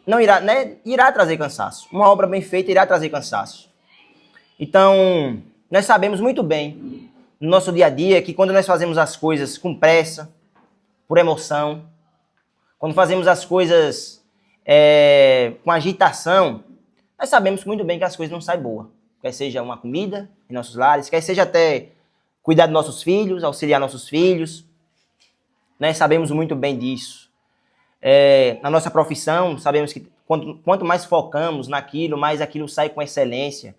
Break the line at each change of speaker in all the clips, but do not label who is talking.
não irá, né, irá trazer cansaço. Uma obra bem feita irá trazer cansaço. Então, nós sabemos muito bem, no nosso dia a dia, que quando nós fazemos as coisas com pressa, por emoção, quando fazemos as coisas com agitação, nós sabemos muito bem que as coisas não saem boas. Quer seja uma comida em nossos lares, quer seja até cuidar dos nossos filhos, auxiliar nossos filhos. Nós sabemos muito bem disso. Na nossa profissão, sabemos que quanto mais focamos naquilo, mais aquilo sai com excelência.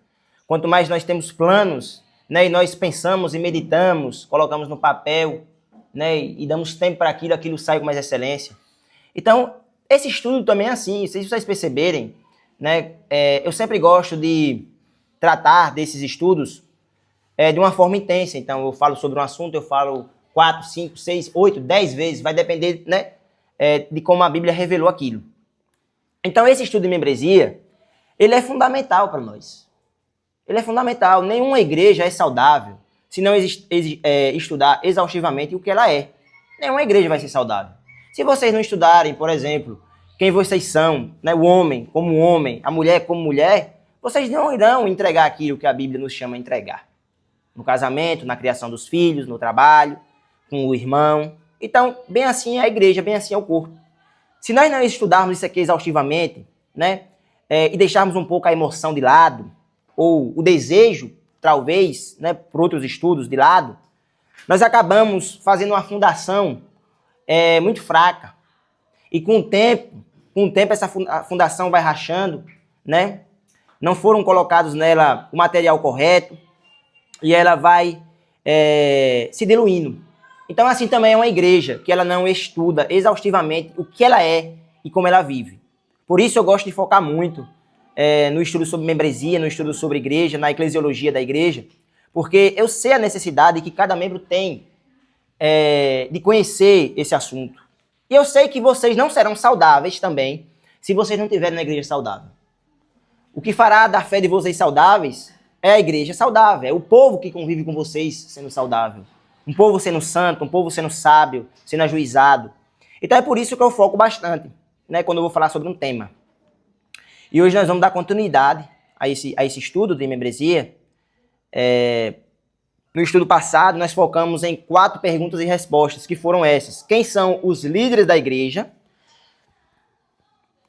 Quanto mais nós temos planos, né, e nós pensamos e meditamos, colocamos no papel, né, e damos tempo para aquilo, aquilo sai com mais excelência. Então, esse estudo também é assim, se vocês perceberem, né, eu sempre gosto de tratar desses estudos de uma forma intensa. Então, eu falo sobre um assunto, eu falo 4, 5, 6, 8, 10 vezes, vai depender, né, de como a Bíblia revelou aquilo. Então, esse estudo de membresia, ele é fundamental para nós. Ele é fundamental. Nenhuma igreja é saudável se não estudar exaustivamente o que ela é. Nenhuma igreja vai ser saudável. Se vocês não estudarem, por exemplo, quem vocês são, né, o homem como homem, a mulher como mulher, vocês não irão entregar aquilo que a Bíblia nos chama a entregar. No casamento, na criação dos filhos, no trabalho, com o irmão. Então, bem assim é a igreja, bem assim é o corpo. Se nós não estudarmos isso aqui exaustivamente, né, e deixarmos um pouco a emoção de lado, ou o desejo, talvez, né, por outros estudos de lado, nós acabamos fazendo uma fundação muito fraca. E com o tempo essa fundação vai rachando, né? Não foram colocados nela o material correto e ela vai se diluindo. Então, assim também é uma igreja que ela não estuda exaustivamente o que ela é e como ela vive. Por isso eu gosto de focar muito no estudo sobre membresia, no estudo sobre igreja, na eclesiologia da igreja, porque eu sei a necessidade que cada membro tem de conhecer esse assunto. E eu sei que vocês não serão saudáveis também se vocês não estiverem na igreja saudável. O que fará da fé de vocês saudáveis é a igreja saudável, é o povo que convive com vocês sendo saudável. Um povo sendo santo, um povo sendo sábio, sendo ajuizado. Então é por isso que eu foco bastante, né, quando eu vou falar sobre um tema. E hoje nós vamos dar continuidade a esse estudo de membresia. No estudo passado, nós focamos em 4 perguntas e respostas, que foram essas. Quem são os líderes da igreja?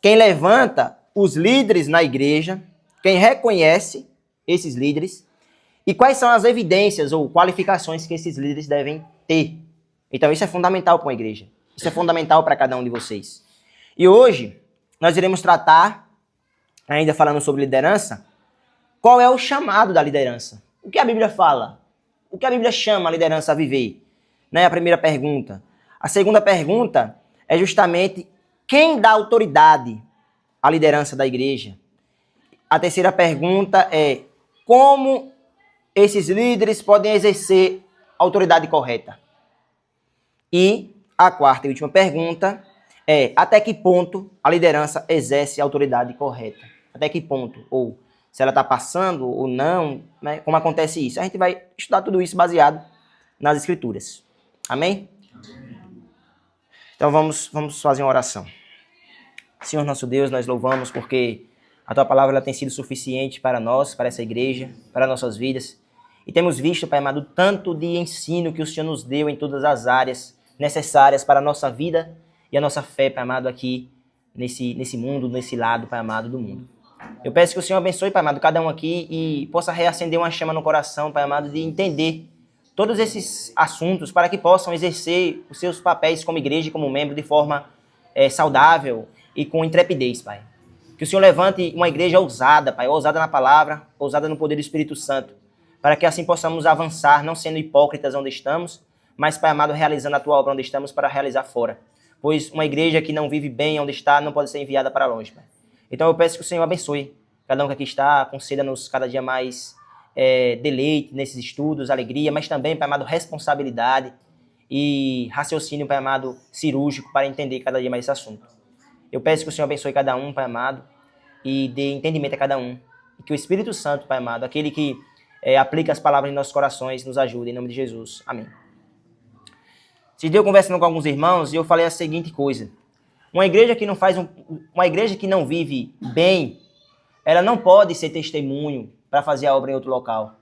Quem levanta os líderes na igreja? Quem reconhece esses líderes? E quais são as evidências ou qualificações que esses líderes devem ter? Então, isso é fundamental para uma igreja. Isso é fundamental para cada um de vocês. E hoje, nós iremos tratar, ainda falando sobre liderança, qual é o chamado da liderança? O que a Bíblia fala? O que a Bíblia chama a liderança a viver? Né? A primeira pergunta. A segunda pergunta é justamente quem dá autoridade à liderança da igreja? A terceira pergunta é como esses líderes podem exercer a autoridade correta? E a quarta e última pergunta é até que ponto a liderança exerce a autoridade correta? Até que ponto? Ou se ela está passando ou não, né? Como acontece isso? A gente vai estudar tudo isso baseado nas Escrituras. Amém? Então vamos fazer uma oração. Senhor nosso Deus, nós louvamos porque a Tua palavra ela tem sido suficiente para nós, para essa igreja, para nossas vidas. E temos visto, Pai amado, tanto de ensino que o Senhor nos deu em todas as áreas necessárias para a nossa vida e a nossa fé, Pai amado, aqui nesse mundo, nesse lado, Pai amado, do mundo. Eu peço que o Senhor abençoe, Pai amado, cada um aqui e possa reacender uma chama no coração, Pai amado, de entender todos esses assuntos para que possam exercer os seus papéis como igreja e como membro de forma saudável e com intrepidez, Pai. Que o Senhor levante uma igreja ousada, Pai, ousada na palavra, ousada no poder do Espírito Santo, para que assim possamos avançar, não sendo hipócritas onde estamos, mas, Pai amado, realizando a Tua obra onde estamos para realizar fora. Pois uma igreja que não vive bem onde está não pode ser enviada para longe, Pai. Então eu peço que o Senhor abençoe cada um que aqui está, conceda-nos cada dia mais deleite nesses estudos, alegria, mas também, Pai amado, responsabilidade e raciocínio, Pai amado, cirúrgico para entender cada dia mais esse assunto. Eu peço que o Senhor abençoe cada um, Pai amado, e dê entendimento a cada um. E que o Espírito Santo, Pai amado, aquele que aplica as palavras em nossos corações, nos ajude, em nome de Jesus. Amém. Esse dia eu conversando com alguns irmãos e eu falei a seguinte coisa. Uma igreja que não faz uma igreja que não vive bem, ela não pode ser testemunho para fazer a obra em outro local.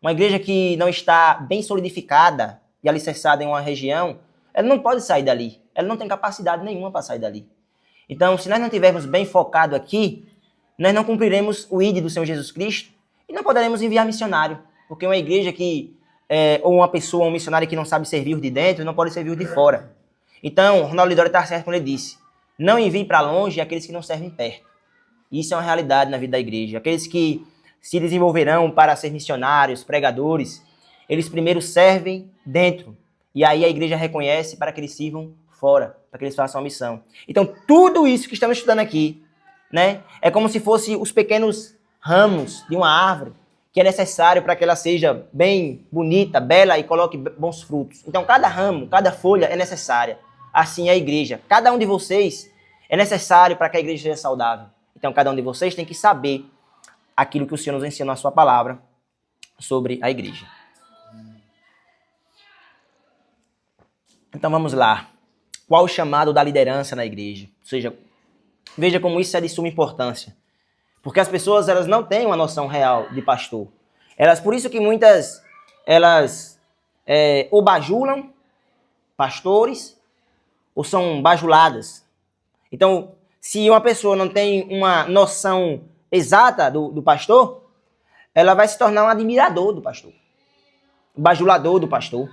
Uma igreja que não está bem solidificada e alicerçada em uma região, ela não pode sair dali. Ela não tem capacidade nenhuma para sair dali. Então, se nós não estivermos bem focados aqui, nós não cumpriremos o ID do Senhor Jesus Cristo e não poderemos enviar missionário. Porque uma igreja ou uma pessoa, um missionário que não sabe servir o de dentro, não pode servir o de fora. Então, Ronaldo Lidório está certo quando ele disse, não envie para longe aqueles que não servem perto. Isso é uma realidade na vida da igreja. Aqueles que se desenvolverão para ser missionários, pregadores, eles primeiro servem dentro. E aí a igreja reconhece para que eles sirvam fora, para que eles façam a missão. Então, tudo isso que estamos estudando aqui, né, é como se fosse os pequenos ramos de uma árvore que é necessário para que ela seja bem bonita, bela e coloque bons frutos. Então, cada ramo, cada folha é necessária. Assim é a igreja. Cada um de vocês é necessário para que a igreja seja saudável. Então, cada um de vocês tem que saber aquilo que o Senhor nos ensina na sua palavra sobre a igreja. Então, vamos lá. Qual o chamado da liderança na igreja? Ou seja, veja como isso é de suma importância. Porque as pessoas, elas não têm uma noção real de pastor. Por isso que muitas, ou bajulam pastores, ou são bajuladas. Então, se uma pessoa não tem uma noção exata do pastor, ela vai se tornar um admirador do pastor, bajulador do pastor.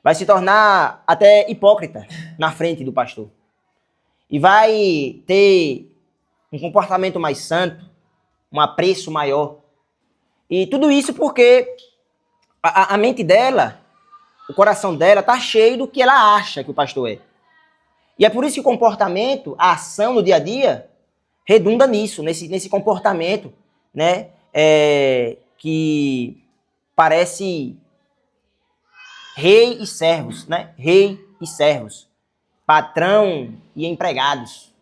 Vai se tornar até hipócrita na frente do pastor. E vai ter um comportamento mais santo, um apreço maior. E tudo isso porque a mente dela, o coração dela está cheio do que ela acha que o pastor é. E é por isso que o comportamento, a ação no dia a dia, redunda nisso, nesse comportamento, né, que parece rei e servos, né? Rei e servos, patrão e empregados.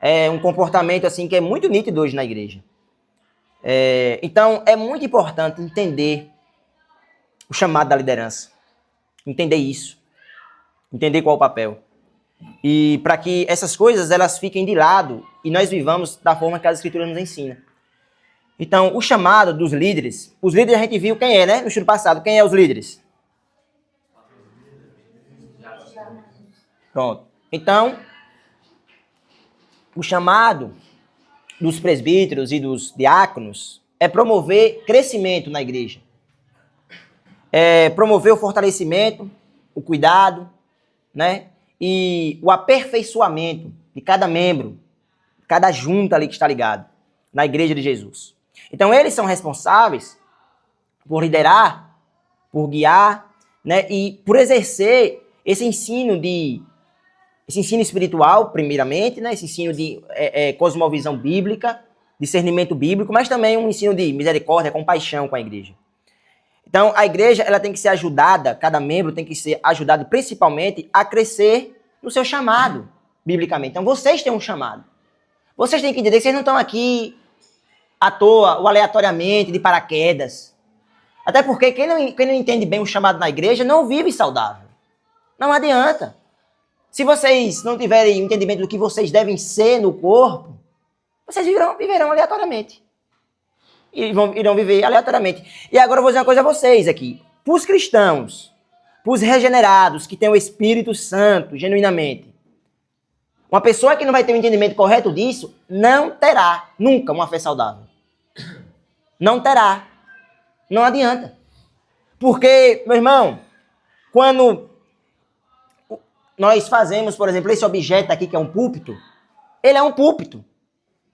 É um comportamento assim que é muito nítido hoje na igreja. Então, é muito importante entender o chamado da liderança. Entender isso. Entender qual é o papel. E para que essas coisas elas fiquem de lado e nós vivamos da forma que as escrituras nos ensinam. Então, o chamado dos líderes. Os líderes a gente viu quem é, né? No estudo passado. Quem é os líderes? Pronto. Então, o chamado dos presbíteros e dos diáconos é promover crescimento na igreja. É promover o fortalecimento, o cuidado, né? E o aperfeiçoamento de cada membro, cada junta ali que está ligado na igreja de Jesus. Então, eles são responsáveis por liderar, por guiar, né? E por exercer esse ensino espiritual, primeiramente, né? Esse ensino de cosmovisão bíblica, discernimento bíblico, mas também um ensino de misericórdia, compaixão com a igreja. Então, a igreja ela tem que ser ajudada, cada membro tem que ser ajudado principalmente a crescer no seu chamado, biblicamente. Então, vocês têm um chamado. Vocês têm que entender que vocês não estão aqui à toa ou aleatoriamente, de paraquedas. Até porque quem não entende bem o chamado na igreja não vive saudável. Não adianta. Se vocês não tiverem entendimento do que vocês devem ser no corpo, vocês viverão aleatoriamente. Irão viver aleatoriamente. E agora eu vou dizer uma coisa a vocês aqui. Para os cristãos, para os regenerados, que têm o Espírito Santo, genuinamente, uma pessoa que não vai ter um entendimento correto disso, não terá nunca uma fé saudável. Não terá. Não adianta. Porque, meu irmão, quando nós fazemos, por exemplo, esse objeto aqui que é um púlpito, ele é um púlpito.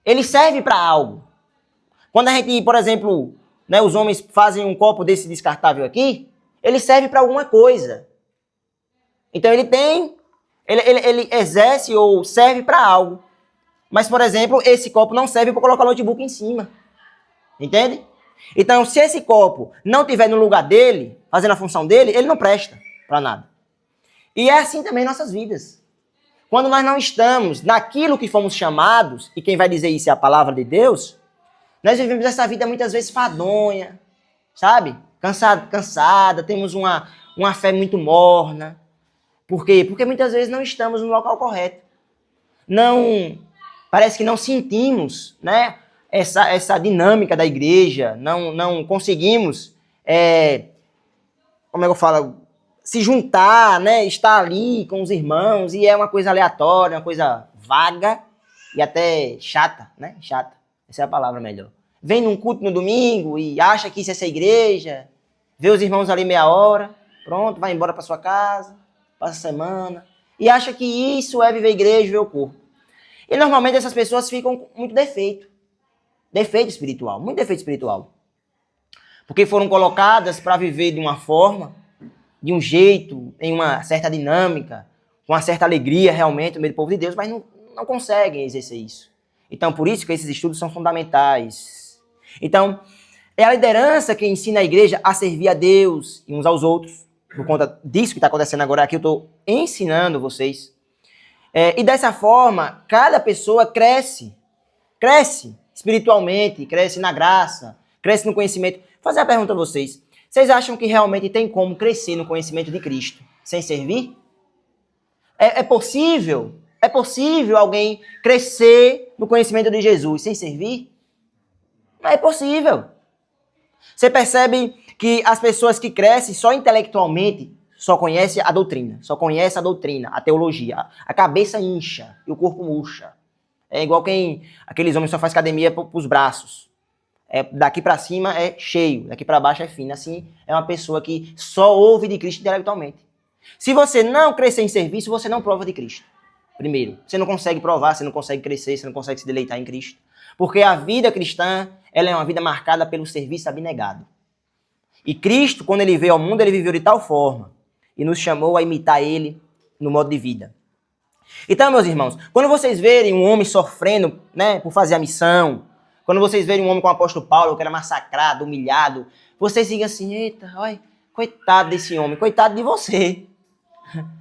Ele serve para algo. Quando a gente, por exemplo, né, os homens fazem um copo desse descartável aqui, ele serve para alguma coisa. Então ele exerce ou serve para algo. Mas, por exemplo, esse copo não serve para colocar o notebook em cima. Entende? Então, se esse copo não estiver no lugar dele, fazendo a função dele, ele não presta para nada. E é assim também em nossas vidas. Quando nós não estamos naquilo que fomos chamados, e quem vai dizer isso é a palavra de Deus, nós vivemos essa vida muitas vezes fadonha, sabe? Cansada, temos uma fé muito morna. Por quê? Porque muitas vezes não estamos no local correto. parece que não sentimos, né, essa dinâmica da igreja, não conseguimos, como é que eu falo, se juntar, né, estar ali com os irmãos, e é uma coisa aleatória, uma coisa vaga e até chata, né? Chata, essa é a palavra melhor. Vem num culto no domingo e acha que isso é essa igreja, vê os irmãos ali meia hora, pronto, vai embora para sua casa, passa a semana, e acha que isso é viver igreja, viver o corpo. E normalmente essas pessoas ficam com muito defeito espiritual, muito defeito espiritual. Porque foram colocadas para viver de uma forma, de um jeito, em uma certa dinâmica, com uma certa alegria realmente no meio do povo de Deus, mas não conseguem exercer isso. Então, por isso que esses estudos são fundamentais. Então, é a liderança que ensina a igreja a servir a Deus e uns aos outros. Por conta disso que está acontecendo agora aqui, eu estou ensinando vocês. E dessa forma, cada pessoa cresce espiritualmente, cresce na graça, cresce no conhecimento. Vou fazer a pergunta a vocês. Vocês acham que realmente tem como crescer no conhecimento de Cristo sem servir? É possível? É possível alguém crescer no conhecimento de Jesus sem servir? Não é possível. Você percebe que as pessoas que crescem só intelectualmente só conhecem a doutrina, a teologia. A cabeça incha e o corpo murcha. É igual aqueles homens que só faz academia pros braços. Daqui para cima é cheio, daqui para baixo é fino. Assim, é uma pessoa que só ouve de Cristo intelectualmente. Se você não crescer em serviço, você não prova de Cristo. Primeiro, você não consegue provar, você não consegue crescer, você não consegue se deleitar em Cristo. Porque a vida cristã, ela é uma vida marcada pelo serviço abnegado. E Cristo, quando ele veio ao mundo, ele viveu de tal forma e nos chamou a imitar ele no modo de vida. Então, meus irmãos, quando vocês verem um homem sofrendo, né, por fazer a missão, quando vocês verem um homem como o apóstolo Paulo, que era massacrado, humilhado, vocês digam assim, eita, olha, coitado desse homem, coitado de você.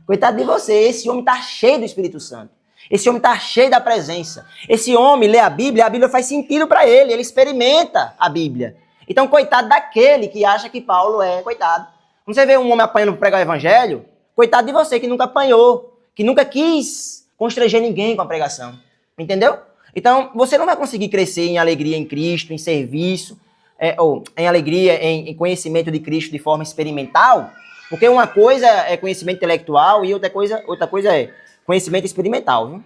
Coitado de você, esse homem está cheio do Espírito Santo. Esse homem está cheio da presença. Esse homem lê a Bíblia faz sentido para ele experimenta a Bíblia. Então, coitado daquele que acha que Paulo é coitado. Quando você vê um homem apanhando para pregar o evangelho, coitado de você que nunca apanhou, que nunca quis constranger ninguém com a pregação. Entendeu? Então, você não vai conseguir crescer em alegria em Cristo, em serviço, ou em alegria, em conhecimento de Cristo de forma experimental, porque uma coisa é conhecimento intelectual e outra coisa é conhecimento experimental. Viu?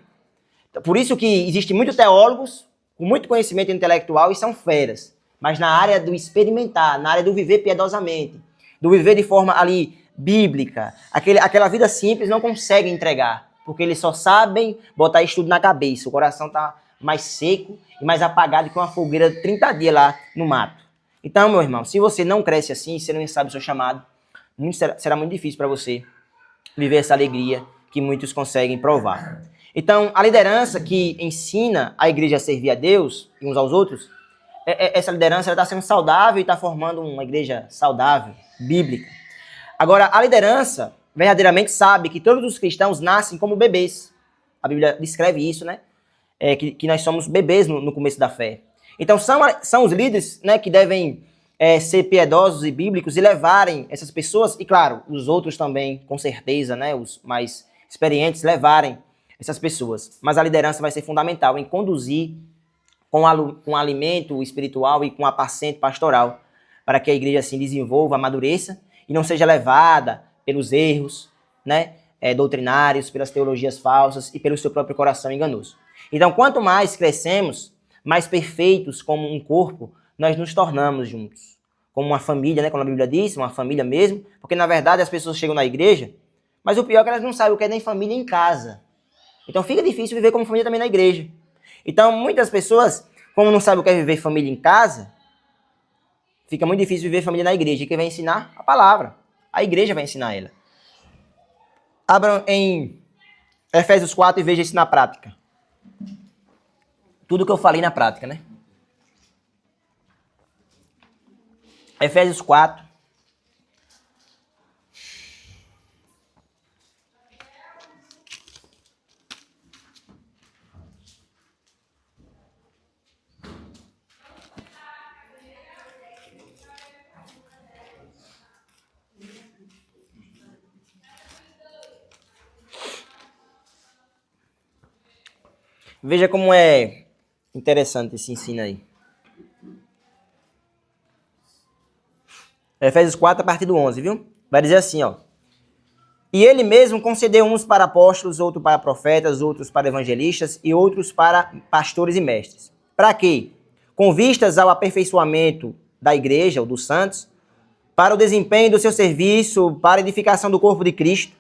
Então, por isso que existem muitos teólogos com muito conhecimento intelectual e são feras. Mas na área do experimentar, na área do viver piedosamente, do viver de forma ali bíblica, aquela vida simples não conseguem entregar. Porque eles só sabem botar isso tudo na cabeça. O coração está mais seco e mais apagado que uma fogueira de 30 dias lá no mato. Então, meu irmão, se você não cresce assim, você não sabe o seu chamado, será muito difícil para você viver essa alegria que muitos conseguem provar. Então, a liderança que ensina a igreja a servir a Deus e uns aos outros, essa liderança está sendo saudável e está formando uma igreja saudável, bíblica. Agora, a liderança verdadeiramente sabe que todos os cristãos nascem como bebês. A Bíblia descreve isso, né? Que nós somos bebês no começo da fé. Então, são os líderes, né, que devem ser piedosos e bíblicos e levarem essas pessoas, e claro, os outros também, com certeza, né, os mais experientes, levarem essas pessoas. Mas a liderança vai ser fundamental em conduzir com alimento espiritual e com apacento pastoral, para que a igreja assim desenvolva, amadureça e não seja levada pelos erros, né, doutrinários, pelas teologias falsas e pelo seu próprio coração enganoso. Então, quanto mais crescemos, mais perfeitos como um corpo, nós nos tornamos juntos. Como uma família, né, como a Bíblia diz, uma família mesmo, porque na verdade as pessoas chegam na igreja, mas o pior é que elas não sabem o que é nem família em casa. Então fica difícil viver como família também na igreja. Então muitas pessoas, como não sabem o que é viver família em casa, fica muito difícil viver família na igreja. E quem vai ensinar? A palavra. A igreja vai ensinar ela. Abram em Efésios 4 e veja isso na prática. Tudo que eu falei na prática, né? Efésios 4. Veja como é interessante esse ensino aí. Efésios 4, a partir do 11, viu? Vai dizer assim, ó. E ele mesmo concedeu uns para apóstolos, outros para profetas, outros para evangelistas e outros para pastores e mestres. Para quê? Com vistas ao aperfeiçoamento da igreja, ou dos santos, para o desempenho do seu serviço, para a edificação do corpo de Cristo.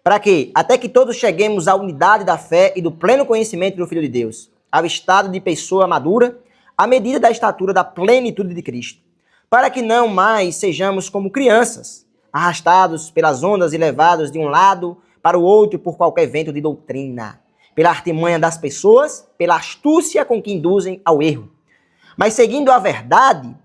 Para quê? Até que todos cheguemos à unidade da fé e do pleno conhecimento do Filho de Deus, ao estado de pessoa madura, à medida da estatura da plenitude de Cristo. Para que não mais sejamos como crianças, arrastados pelas ondas e levados de um lado para o outro por qualquer vento de doutrina, pela artimanha das pessoas, pela astúcia com que induzem ao erro. Mas seguindo a verdade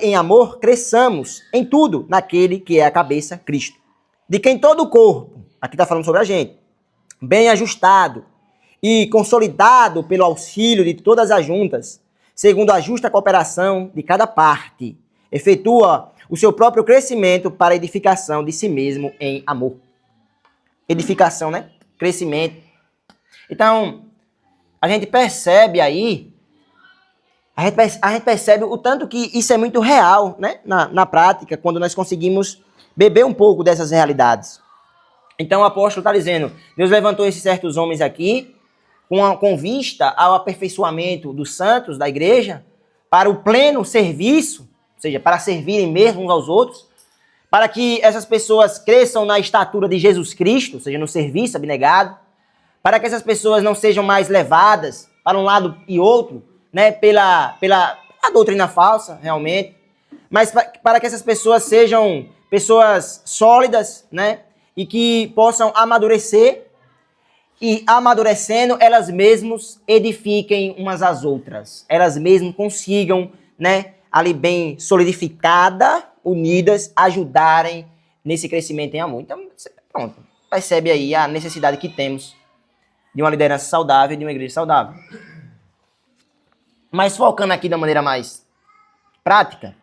em amor, cresçamos em tudo naquele que é a cabeça, Cristo. De quem todo o corpo, aqui está falando sobre a gente, bem ajustado e consolidado pelo auxílio de todas as juntas, segundo a justa cooperação de cada parte, efetua o seu próprio crescimento para a edificação de si mesmo em amor. Edificação, né? Crescimento. Então, a gente percebe aí, a gente percebe o tanto que isso é muito real, né? Na prática, quando nós conseguimos beber um pouco dessas realidades. Então o apóstolo está dizendo, Deus levantou esses certos homens aqui, com vista ao aperfeiçoamento dos santos da igreja, para o pleno serviço, ou seja, para servirem mesmo uns aos outros, para que essas pessoas cresçam na estatura de Jesus Cristo, ou seja, no serviço abnegado, para que essas pessoas não sejam mais levadas para um lado e outro, né, pela doutrina falsa, realmente, mas para que essas pessoas sejam pessoas sólidas, né, e que possam amadurecer, e amadurecendo, elas mesmas edifiquem umas às outras. Elas mesmas consigam, né, ali bem solidificada, unidas, ajudarem nesse crescimento em amor. Então, pronto. Percebe aí a necessidade que temos de uma liderança saudável e de uma igreja saudável. Mas focando aqui da maneira mais prática,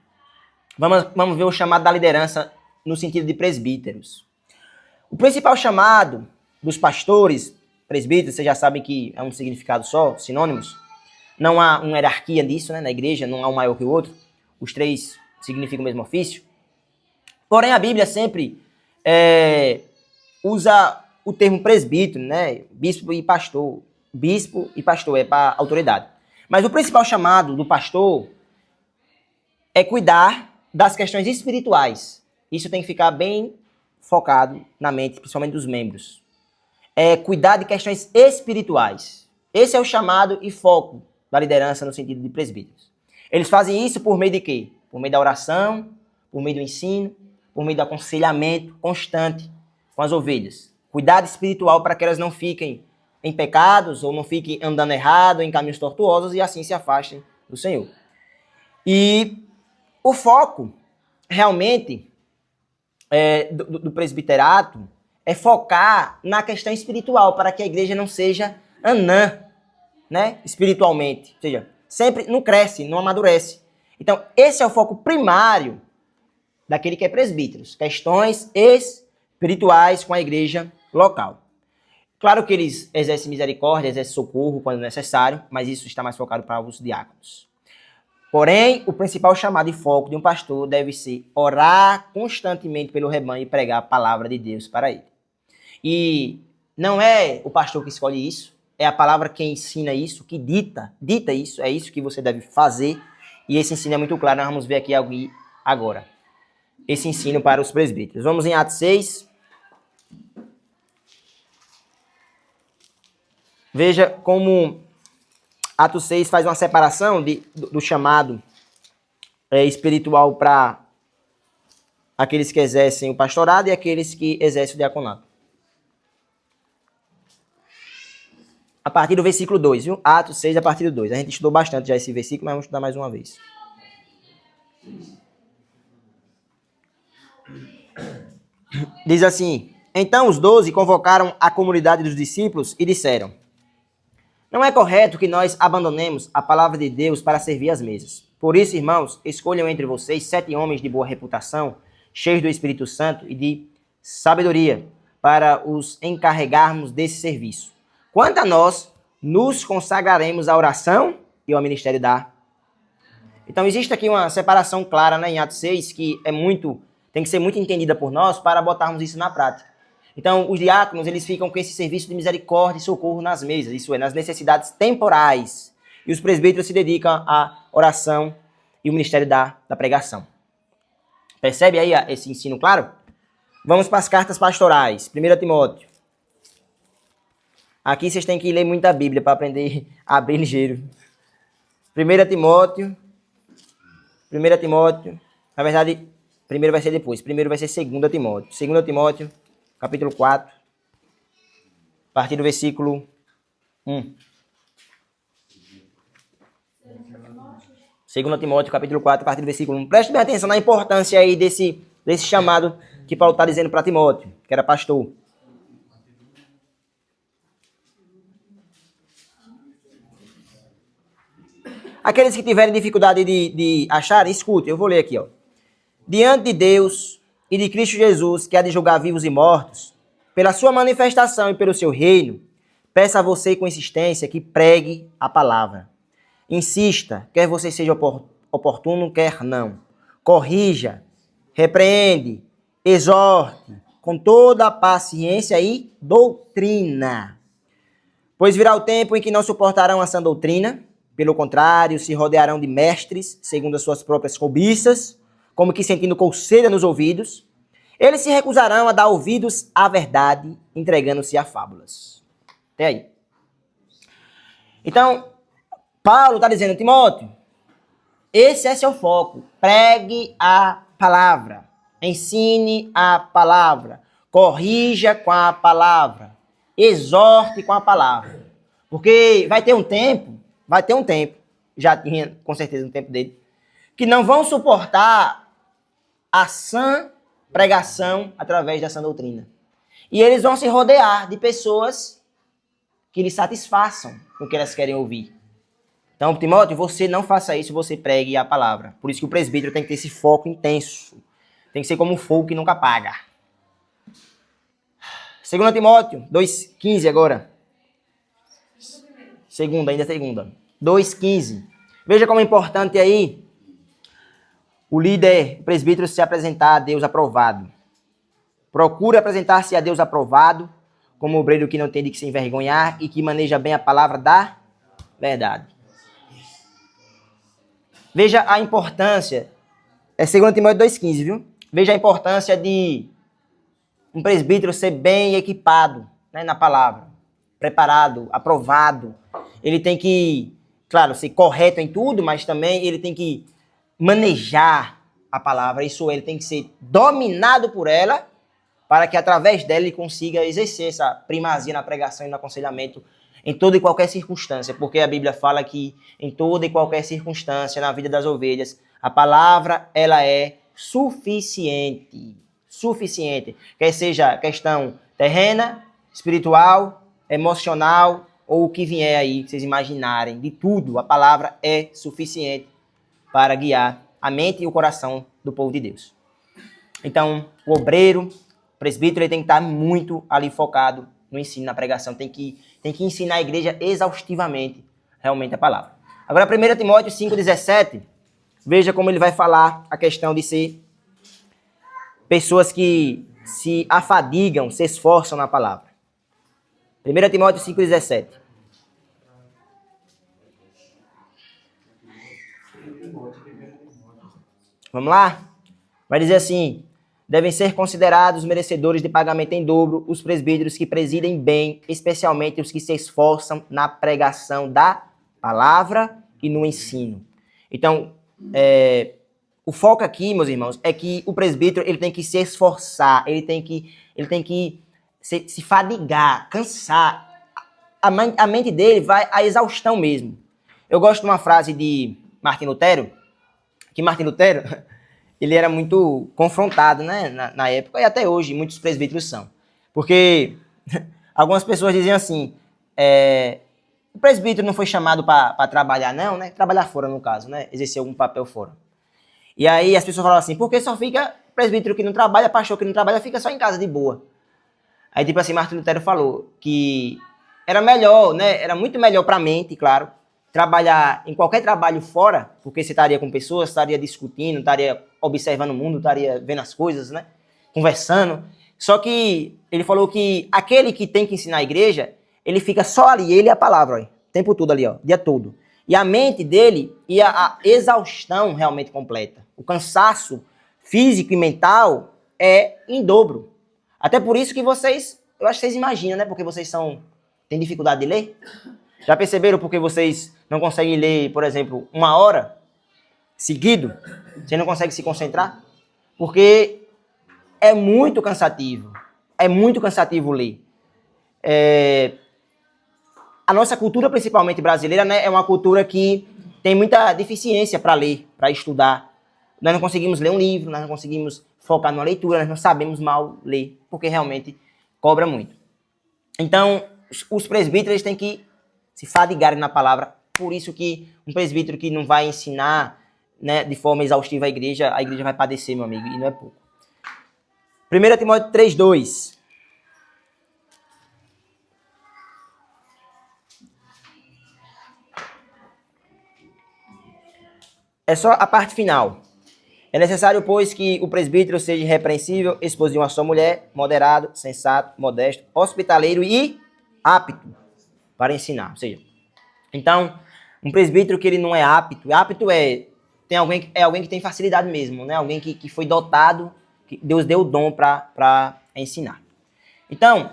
vamos ver o chamado da liderança no sentido de presbíteros. O principal chamado dos pastores, presbíteros, vocês já sabem que é um significado só, sinônimos. Não há uma hierarquia disso, né? Na igreja, não há um maior que o outro. Os três significam o mesmo ofício. Porém, a Bíblia sempre usa o termo presbítero, né? Bispo e pastor. Bispo e pastor é para autoridade. Mas o principal chamado do pastor é cuidar das questões espirituais. Isso tem que ficar bem focado na mente, principalmente dos membros. É cuidar de questões espirituais. Esse é o chamado e foco da liderança no sentido de presbíteros. Eles fazem isso por meio de quê? Por meio da oração, por meio do ensino, por meio do aconselhamento constante com as ovelhas. Cuidado espiritual para que elas não fiquem em pecados ou não fiquem andando errado, em caminhos tortuosos e assim se afastem do Senhor. E o foco, realmente, do presbiterato é focar na questão espiritual para que a igreja não seja anã, né, espiritualmente. Ou seja, sempre não cresce, não amadurece. Então, esse é o foco primário daquele que é presbítero. Questões espirituais com a igreja local. Claro que eles exercem misericórdia, exercem socorro quando necessário, mas isso está mais focado para os diáconos. Porém, o principal chamado e foco de um pastor deve ser orar constantemente pelo rebanho e pregar a palavra de Deus para ele. E não é o pastor que escolhe isso, é a palavra que ensina isso, que dita isso, é isso que você deve fazer. E esse ensino é muito claro, nós vamos ver aqui agora. Esse ensino para os presbíteros. Vamos em Atos 6. Veja como Atos 6 faz uma separação do chamado espiritual para aqueles que exercem o pastorado e aqueles que exercem o diaconato. A partir do versículo 2, viu? Atos 6, a partir do 2. A gente estudou bastante já esse versículo, mas vamos estudar mais uma vez. Diz assim: Então os 12 convocaram a comunidade dos discípulos e disseram: Não é correto que nós abandonemos a palavra de Deus para servir às mesas. Por isso, irmãos, escolham entre vocês 7 homens de boa reputação, cheios do Espírito Santo e de sabedoria, para os encarregarmos desse serviço. Quanto a nós, nos consagraremos à oração e ao ministério da... Então, existe aqui uma separação clara, né, em Atos 6, que tem que ser muito entendida por nós para botarmos isso na prática. Então, os diáconos, eles ficam com esse serviço de misericórdia e socorro nas mesas, isso é, nas necessidades temporais. E os presbíteros se dedicam à oração e o ministério da pregação. Percebe aí esse ensino claro? Vamos para as cartas pastorais. 1 Timóteo. Aqui vocês têm que ler muita Bíblia para aprender a abrir ligeiro. 1 Timóteo. Na verdade, primeiro vai ser depois. Primeiro vai ser 2 Timóteo. 2 Timóteo, capítulo 4. A partir do versículo 1. 2 Timóteo, capítulo 4, a partir do versículo 1. Preste bem atenção na importância aí desse chamado que Paulo está dizendo para Timóteo, que era pastor. Aqueles que tiverem dificuldade de achar, escute, eu vou ler aqui, ó. Diante de Deus e de Cristo Jesus, que há de julgar vivos e mortos, pela sua manifestação e pelo seu reino, peça a você com insistência que pregue a palavra. Insista, quer você seja oportuno, quer não. Corrija, repreende, exorte, com toda a paciência e doutrina. Pois virá o tempo em que não suportarão a sã doutrina, pelo contrário, se rodearão de mestres, segundo as suas próprias cobiças, como que sentindo coceira nos ouvidos. Eles se recusarão a dar ouvidos à verdade, entregando-se a fábulas. Até aí. Então, Paulo está dizendo, Timóteo, esse é seu foco. Pregue a palavra. Ensine a palavra. Corrija com a palavra. Exorte com a palavra. Porque vai ter um tempo, já tinha com certeza no tempo dele, que não vão suportar a sã pregação através da sã doutrina. E eles vão se rodear de pessoas que lhes satisfaçam o que elas querem ouvir. Então, Timóteo, você não faça isso, você pregue a palavra. Por isso que o presbítero tem que ter esse foco intenso. Tem que ser como um fogo que nunca apaga. 2 Timóteo 2,15 agora. Segunda. 2,15. Veja como é importante aí o líder, o presbítero, se apresentar a Deus aprovado. Procure apresentar-se a Deus aprovado, como obreiro que não tem de que se envergonhar e que maneja bem a palavra da verdade. Veja a importância, é 2 Timóteo 2,15, viu? Veja a importância de um presbítero ser bem equipado, né, na palavra, preparado, aprovado. Ele tem que, claro, ser correto em tudo, mas também ele tem que manejar a palavra. Isso ele tem que ser dominado por ela, para que através dela ele consiga exercer essa primazia na pregação e no aconselhamento em toda e qualquer circunstância, porque a Bíblia fala que em toda e qualquer circunstância na vida das ovelhas, a palavra ela é suficiente. Quer seja questão terrena, espiritual, emocional ou o que vier aí, vocês imaginarem, de tudo, a palavra é suficiente para guiar a mente e o coração do povo de Deus. Então, o obreiro, o presbítero, ele tem que estar muito ali focado no ensino, na pregação, tem que ensinar a igreja exaustivamente, realmente, a palavra. Agora, 1 Timóteo 5,17, veja como ele vai falar a questão de ser pessoas que se afadigam, se esforçam na palavra. 1 Timóteo 5,17. Vamos lá? Vai dizer assim: devem ser considerados merecedores de pagamento em dobro os presbíteros que presidem bem, especialmente os que se esforçam na pregação da palavra e no ensino. Então, o foco aqui, meus irmãos, é que o presbítero ele tem que se esforçar, ele tem que se fadigar, cansar. A mente dele vai à exaustão mesmo. Eu gosto de uma frase de Martim Lutero, que Martim Lutero ele era muito confrontado, né, na época, e até hoje muitos presbíteros são. Porque algumas pessoas diziam assim, o presbítero não foi chamado para trabalhar não, né? Trabalhar fora, no caso, né? Exercer algum papel fora. E aí as pessoas falavam assim, porque só fica presbítero que não trabalha, pastor que não trabalha, fica só em casa de boa. Aí, tipo assim, Martin Lutero falou que era melhor, né? Era muito melhor para a mente, claro, trabalhar em qualquer trabalho fora, porque você estaria com pessoas, estaria discutindo, estaria observando o mundo, estaria vendo as coisas, né? Conversando. Só que ele falou que aquele que tem que ensinar a igreja, ele fica só ali, ele e a palavra, ó, o tempo todo ali, ó, o dia todo. E a mente dele ia a exaustão realmente completa. O cansaço físico e mental é em dobro. Até por isso que vocês, eu acho que vocês imaginam, né? Porque vocês têm dificuldade de ler. Já perceberam porque vocês não conseguem ler, por exemplo, 1 hora seguido? Você não consegue se concentrar? Porque é muito cansativo. É muito cansativo ler. A nossa cultura, principalmente brasileira, né, é uma cultura que tem muita deficiência para ler, para estudar. Nós não conseguimos ler um livro, nós não conseguimos focar numa leitura, nós não sabemos mal ler, porque realmente cobra muito. Então, os presbíteros eles têm que se fadigarem na palavra. Por isso que um presbítero que não vai ensinar, né, de forma exaustiva a igreja vai padecer, meu amigo, e não é pouco. 1 Timóteo 3:2. É só a parte final. É necessário, pois, que o presbítero seja irrepreensível, esposo de uma só mulher, moderado, sensato, modesto, hospitaleiro e apto para ensinar. Ou seja, então, um presbítero que ele não é apto é alguém que tem facilidade mesmo, né? Alguém que foi dotado, que Deus deu o dom para ensinar. Então,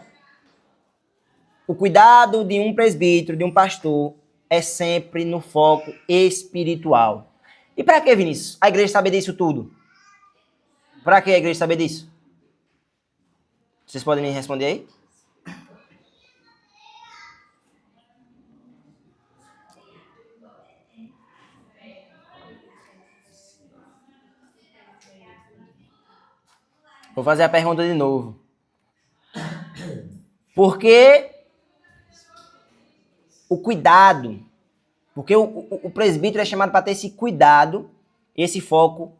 o cuidado de um presbítero, de um pastor, é sempre no foco espiritual. E para que, Vinícius? A igreja saber disso tudo? Para que a igreja saber disso? Vocês podem me responder aí? Vou fazer a pergunta de novo. Por que o cuidado? Porque o presbítero é chamado para ter esse cuidado, esse foco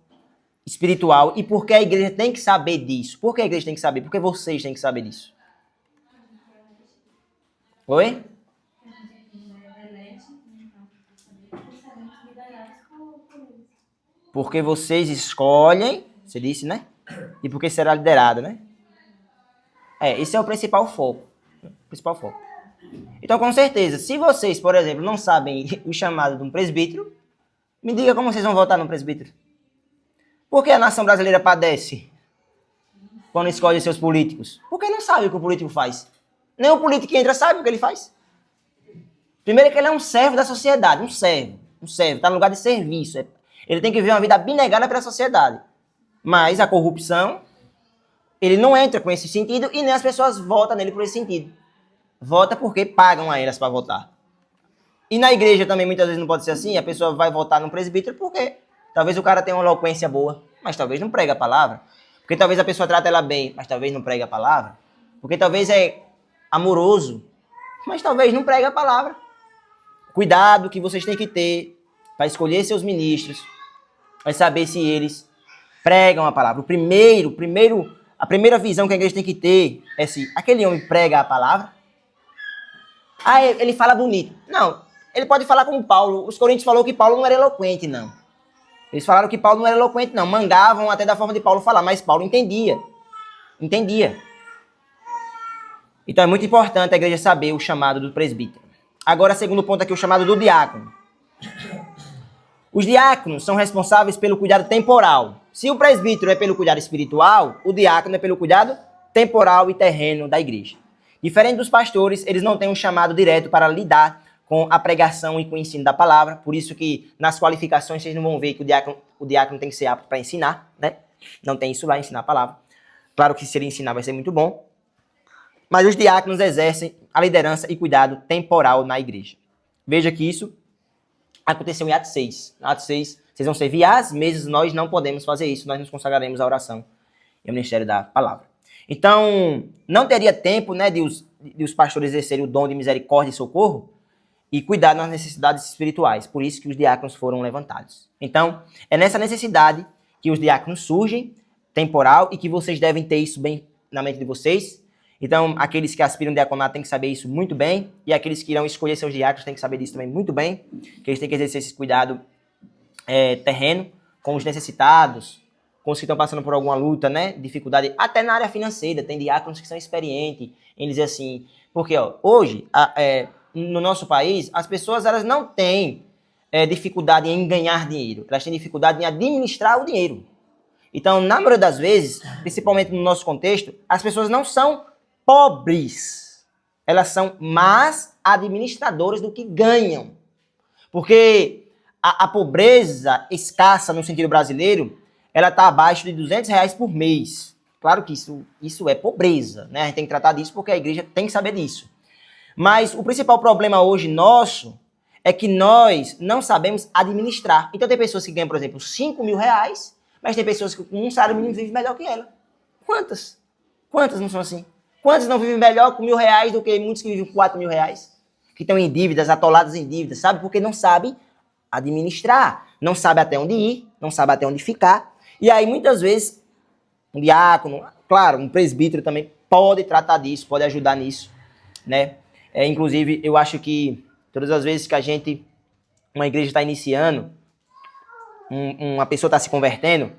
espiritual. E por que a igreja tem que saber disso? Por que a igreja tem que saber? Porque vocês têm que saber disso. Oi? Porque vocês escolhem, você disse, né? E porque será liderado, né? Esse é o principal foco. Então, com certeza, se vocês, por exemplo, não sabem o chamado de um presbítero, me diga como vocês vão votar no presbítero. Por que a nação brasileira padece quando escolhe seus políticos? Porque não sabe o que o político faz. Nem o político que entra sabe o que ele faz. Primeiro que ele é um servo da sociedade, um servo, está no lugar de serviço. Ele tem que viver uma vida abnegada pela sociedade. Mas a corrupção, ele não entra com esse sentido e nem as pessoas votam nele por esse sentido. Vota porque pagam a elas para votar. E na igreja também muitas vezes não pode ser assim, a pessoa vai votar no presbítero porque talvez o cara tenha uma eloquência boa, mas talvez não prega a palavra. Porque talvez a pessoa trata ela bem, mas talvez não prega a palavra. Porque talvez é amoroso, mas talvez não prega a palavra. Cuidado que vocês têm que ter para escolher seus ministros, para saber se eles pregam a palavra. A primeira visão que a igreja tem que ter é se aquele homem prega a palavra. Ah, ele fala bonito. Não, ele pode falar como Paulo. Os coríntios falaram que Paulo não era eloquente, não. Eles falaram que Paulo não era eloquente, não. Mangavam até da forma de Paulo falar, mas Paulo entendia. Então é muito importante a igreja saber o chamado do presbítero. Agora, segundo ponto aqui, o chamado do diácono. Os diáconos são responsáveis pelo cuidado temporal. Se o presbítero é pelo cuidado espiritual, o diácono é pelo cuidado temporal e terreno da igreja. Diferente dos pastores, eles não têm um chamado direto para lidar com a pregação e com o ensino da palavra. Por isso que nas qualificações vocês não vão ver que o diácono tem que ser apto para ensinar, né? Não tem isso lá, ensinar a palavra. Claro que se ele ensinar vai ser muito bom. Mas os diáconos exercem a liderança e cuidado temporal na igreja. Veja que isso aconteceu em Atos 6. Atos 6, vocês vão servir às mesas, nós não podemos fazer isso, nós nos consagraremos à oração e ao ministério da palavra. Então, não teria tempo, né, de os pastores exercerem o dom de misericórdia e socorro e cuidar das necessidades espirituais. Por isso que os diáconos foram levantados. Então, é nessa necessidade que os diáconos surgem, temporal, e que vocês devem ter isso bem na mente de vocês. Então, aqueles que aspiram diaconato têm que saber isso muito bem, e aqueles que irão escolher seus diáconos têm que saber disso também muito bem, que eles têm que exercer esse cuidado terreno com os necessitados, com os que estão passando por alguma luta, né, dificuldade, até na área financeira. Tem diáconos que são experientes em dizer assim, porque ó, hoje, no nosso país, as pessoas elas não têm dificuldade em ganhar dinheiro, elas têm dificuldade em administrar o dinheiro. Então, na maioria das vezes, principalmente no nosso contexto, as pessoas não são pobres, elas são más administradoras do que ganham. Porque a pobreza escassa no sentido brasileiro, ela está abaixo de R$200 por mês. Claro que isso é pobreza, né? A gente tem que tratar disso porque a igreja tem que saber disso. Mas o principal problema hoje nosso é que nós não sabemos administrar. Então tem pessoas que ganham, por exemplo, R$5.000, mas tem pessoas que com um salário mínimo vivem melhor que ela. Quantas? Quantas não são assim? Quantas não vivem melhor com R$1.000 do que muitos que vivem com R$4.000? Que estão em dívidas, atolados em dívidas, sabe? Porque não sabem administrar, não sabe até onde ir, não sabe até onde ficar. E aí, muitas vezes, um diácono, claro, um presbítero também pode tratar disso, pode ajudar nisso, né? Inclusive, eu acho que todas as vezes que uma igreja está iniciando, uma pessoa está se convertendo,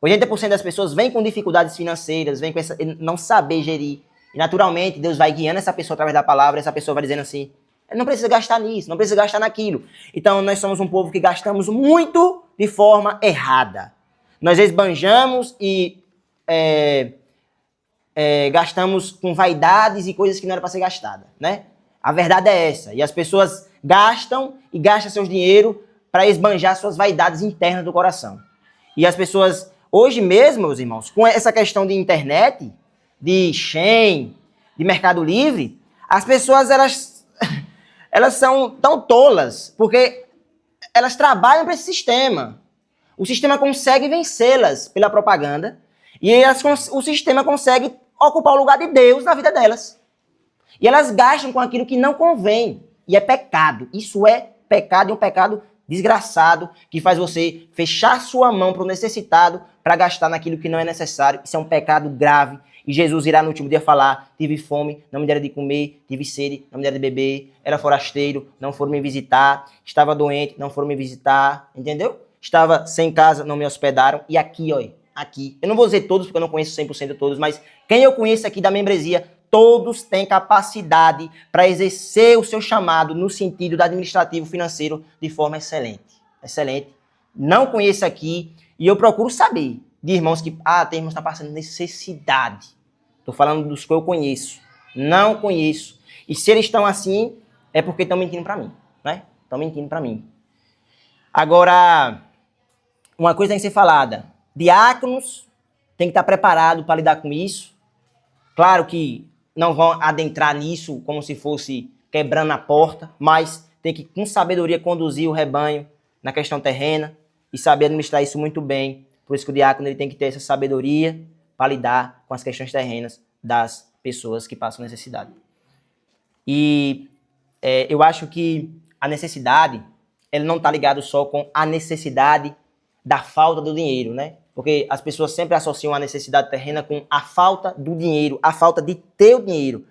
80% das pessoas vêm com dificuldades financeiras, vêm com não saber gerir. E naturalmente, Deus vai guiando essa pessoa através da palavra, essa pessoa vai dizendo assim, não precisa gastar nisso, não precisa gastar naquilo. Então, nós somos um povo que gastamos muito de forma errada. Nós esbanjamos e gastamos com vaidades e coisas que não era para ser gastada, né? A verdade é essa. E as pessoas gastam seus dinheiro para esbanjar suas vaidades internas do coração. E as pessoas, hoje mesmo, meus irmãos, com essa questão de internet, de Shein, de Mercado Livre, as pessoas, elas são tão tolas, porque elas trabalham para esse sistema. O sistema consegue vencê-las pela propaganda, e o sistema consegue ocupar o lugar de Deus na vida delas. E elas gastam com aquilo que não convém. E é pecado. Isso é pecado, e um pecado desgraçado, que faz você fechar sua mão para o necessitado para gastar naquilo que não é necessário. Isso é um pecado grave. E Jesus irá no último dia falar, tive fome, não me deram de comer, tive sede, não me deram de beber, era forasteiro, não foram me visitar, estava doente, não foram me visitar, entendeu? Estava sem casa, não me hospedaram. E aqui, ó, aqui, eu não vou dizer todos, porque eu não conheço 100% de todos, mas quem eu conheço aqui da membresia, todos têm capacidade para exercer o seu chamado no sentido do administrativo financeiro de forma excelente. Excelente. Não conheço aqui e eu procuro saber de irmãos que, tem irmãos que estão passando necessidade. Estou falando dos que eu conheço. Não conheço. E se eles estão assim, é porque estão mentindo para mim, né? Estão mentindo para mim. Agora, uma coisa tem que ser falada. Diáconos têm que estar preparados para lidar com isso. Claro que não vão adentrar nisso como se fosse quebrando a porta, mas tem que, com sabedoria, conduzir o rebanho na questão terrena e saber administrar isso muito bem. Por isso que o diácono ele tem que ter essa sabedoria para lidar com as questões terrenas das pessoas que passam necessidade. E eu acho que a necessidade, ela não está ligada só com a necessidade da falta do dinheiro, né? Porque as pessoas sempre associam a necessidade terrena com a falta do dinheiro, a falta de ter o dinheiro.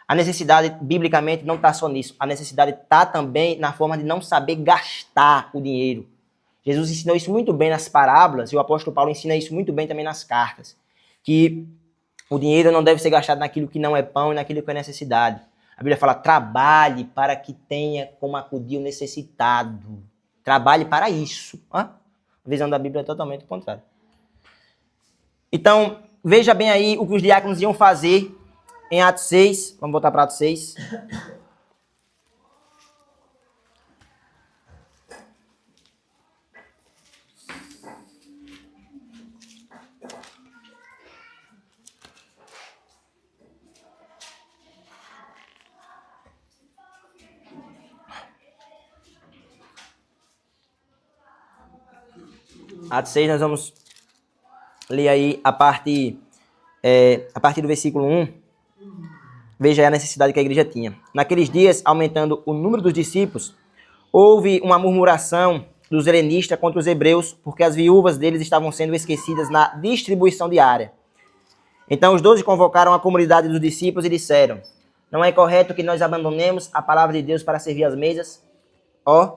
A necessidade, biblicamente, não está só nisso. A necessidade está também na forma de não saber gastar o dinheiro. Jesus ensinou isso muito bem nas parábolas, e o apóstolo Paulo ensina isso muito bem também nas cartas. Que o dinheiro não deve ser gastado naquilo que não é pão e naquilo que é necessidade. A Bíblia fala, trabalhe para que tenha como acudir o necessitado. Trabalhe para isso. A visão da Bíblia é totalmente o contrário. Então, veja bem aí o que os diáconos iam fazer em Atos 6. Vamos voltar para Atos 6. Atos 6, nós vamos ler aí a partir do versículo 1. Veja aí a necessidade que a igreja tinha. Naqueles dias, aumentando o número dos discípulos, houve uma murmuração dos helenistas contra os hebreus, porque as viúvas deles estavam sendo esquecidas na distribuição diária. Então os 12 convocaram a comunidade dos discípulos e disseram: não é correto que nós abandonemos a palavra de Deus para servir as mesas?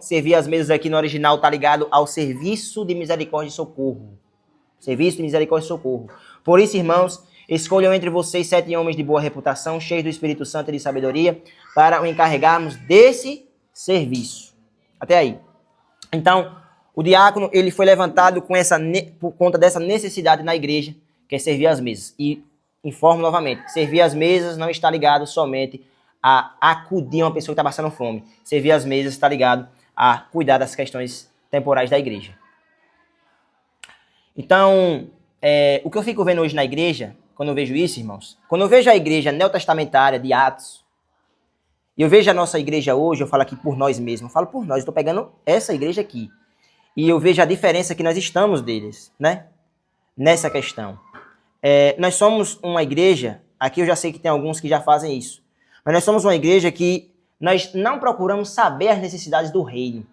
Servir as mesas aqui no original está ligado ao serviço de misericórdia e socorro. Serviço de misericórdia e socorro. Por isso, irmãos, escolham entre vocês 7 homens de boa reputação, cheios do Espírito Santo e de sabedoria, para o encarregarmos desse serviço. Até aí. Então, o diácono ele foi levantado por conta dessa necessidade na igreja, que é servir as mesas. E informo novamente, servir as mesas não está ligado somente a acudir uma pessoa que está passando fome. Servir as mesas está ligado a cuidar das questões temporais da igreja. Então, o que eu fico vendo hoje na igreja, quando eu vejo isso, irmãos, quando eu vejo a igreja neotestamentária de Atos, e eu vejo a nossa igreja hoje, eu falo aqui por nós mesmos, eu falo por nós, eu estou pegando essa igreja aqui, e eu vejo a diferença que nós estamos deles, né? Nessa questão. Nós somos uma igreja, aqui eu já sei que tem alguns que já fazem isso, mas nós somos uma igreja que nós não procuramos saber as necessidades do reino.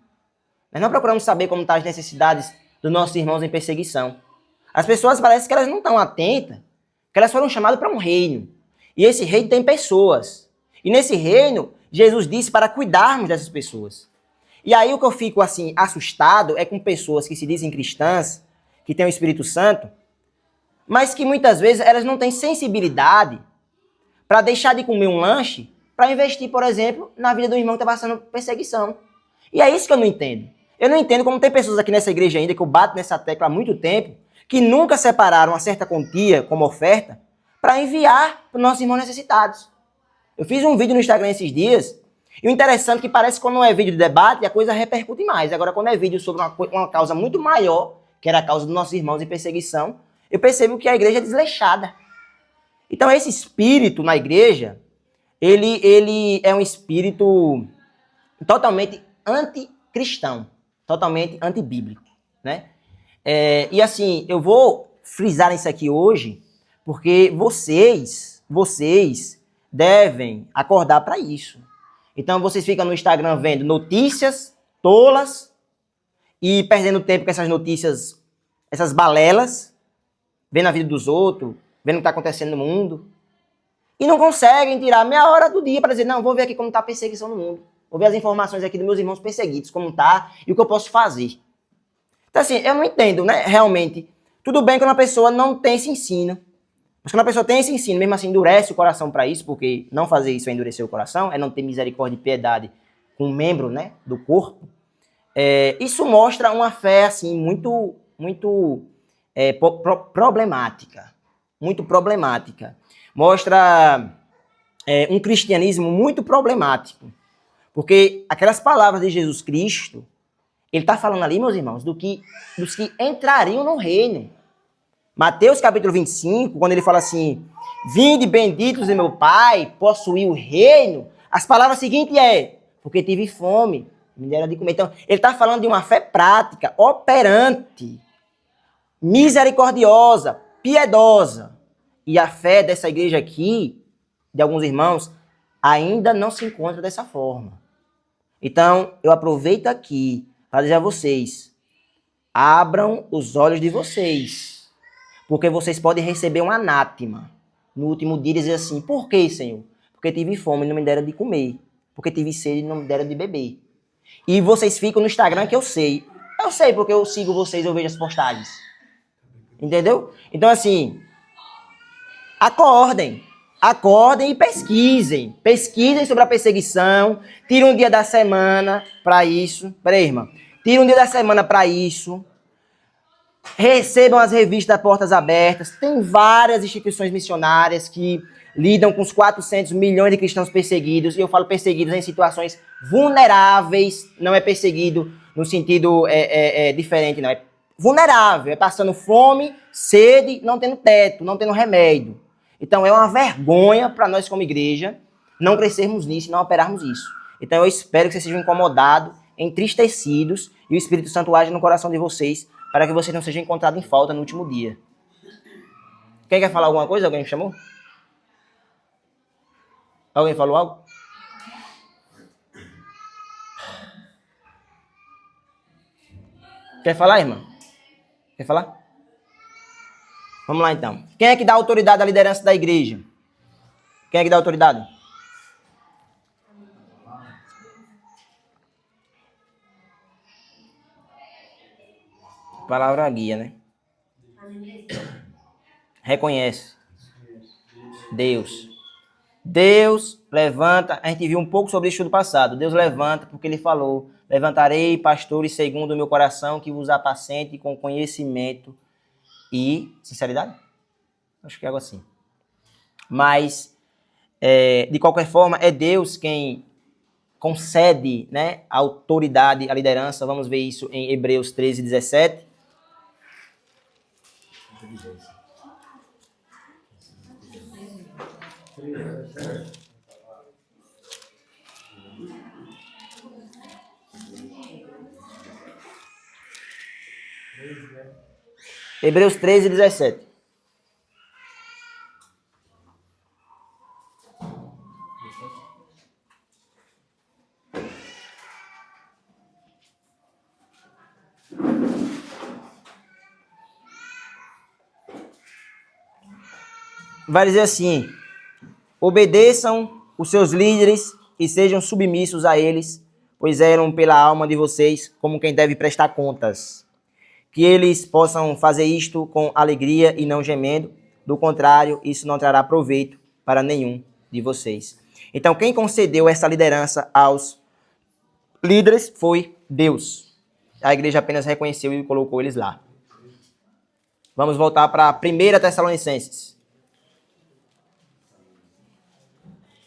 Nós não procuramos saber como estão as necessidades dos nossos irmãos em perseguição. As pessoas parecem que elas não estão atentas, que elas foram chamadas para um reino. E esse reino tem pessoas. E nesse reino, Jesus disse para cuidarmos dessas pessoas. E aí o que eu fico assim assustado é com pessoas que se dizem cristãs, que têm o Espírito Santo, mas que muitas vezes elas não têm sensibilidade para deixar de comer um lanche para investir, por exemplo, na vida do irmão que está passando perseguição. E é isso que eu não entendo. Eu não entendo como tem pessoas aqui nessa igreja ainda, que eu bato nessa tecla há muito tempo, que nunca separaram uma certa quantia como oferta para enviar para os nossos irmãos necessitados. Eu fiz um vídeo no Instagram esses dias, e o interessante é que parece que quando não é vídeo de debate, a coisa repercute mais. Agora, quando é vídeo sobre uma causa muito maior, que era a causa dos nossos irmãos em perseguição, eu percebo que a igreja é desleixada. Então, esse espírito na igreja, ele é um espírito totalmente anticristão, totalmente antibíblico, né? E assim, eu vou frisar isso aqui hoje, porque vocês devem acordar para isso. Então vocês ficam no Instagram vendo notícias tolas e perdendo tempo com essas notícias, essas balelas, vendo a vida dos outros, vendo o que está acontecendo no mundo, e não conseguem tirar meia hora do dia para dizer, não, vou ver aqui como está a perseguição no mundo. Vou ver as informações aqui dos meus irmãos perseguidos, como tá e o que eu posso fazer. Então, assim, eu não entendo, né, realmente. Tudo bem quando a pessoa não tem esse ensino. Mas quando a pessoa tem esse ensino, mesmo assim, endurece o coração para isso, porque não fazer isso é endurecer o coração, é não ter misericórdia e piedade com um membro, né, do corpo. Isso mostra uma fé, assim, muito problemática. Muito problemática. Mostra um cristianismo muito problemático. Porque aquelas palavras de Jesus Cristo, ele está falando ali, meus irmãos, dos que entrariam no reino. Mateus capítulo 25, quando ele fala assim, vinde benditos de meu Pai, possuir o reino, as palavras seguintes porque tive fome, me deram de comer. Então, ele está falando de uma fé prática, operante, misericordiosa, piedosa. E a fé dessa igreja aqui, de alguns irmãos, ainda não se encontra dessa forma. Então, eu aproveito aqui para dizer a vocês, abram os olhos de vocês, porque vocês podem receber um anátema no último dia e dizer assim, por que, Senhor? Porque tive fome e não me deram de comer, porque tive sede e não me deram de beber. E vocês ficam no Instagram que eu sei porque eu sigo vocês, eu vejo as postagens. Entendeu? Então, assim, acordem e pesquisem. Pesquisem sobre a perseguição. Tira um dia da semana para isso. Peraí, irmã. Tira um dia da semana para isso. Recebam as revistas Portas Abertas. Tem várias instituições missionárias que lidam com os 400 milhões de cristãos perseguidos. E eu falo perseguidos em situações vulneráveis. Não é perseguido no sentido diferente, não. É vulnerável. É passando fome, sede, não tendo teto, não tendo remédio. Então é uma vergonha para nós como igreja não crescermos nisso e não operarmos isso. Então eu espero que vocês sejam incomodados, entristecidos e o Espírito Santo age no coração de vocês para que vocês não sejam encontrados em falta no último dia. Quem quer falar alguma coisa? Alguém me chamou? Alguém falou algo? Quer falar, irmã? Quer falar? Vamos lá, então. Quem é que dá autoridade à liderança da igreja? Quem é que dá autoridade? Palavra guia, né? Reconhece. Deus. Deus levanta, a gente viu um pouco sobre isso no passado. Deus levanta porque ele falou: levantarei pastores segundo o meu coração que vos apacente com conhecimento e sinceridade. Acho que é algo assim. Mas, de qualquer forma, é Deus quem concede, né, a autoridade, a liderança. Vamos ver isso em Hebreus 13, 17. Hebreus 13, 17. Vai dizer assim: obedeçam os seus líderes e sejam submissos a eles, pois eram pela alma de vocês como quem deve prestar contas. Que eles possam fazer isto com alegria e não gemendo, do contrário, isso não trará proveito para nenhum de vocês. Então, quem concedeu essa liderança aos líderes foi Deus. A igreja apenas reconheceu e colocou eles lá. Vamos voltar para 1 Tessalonicenses.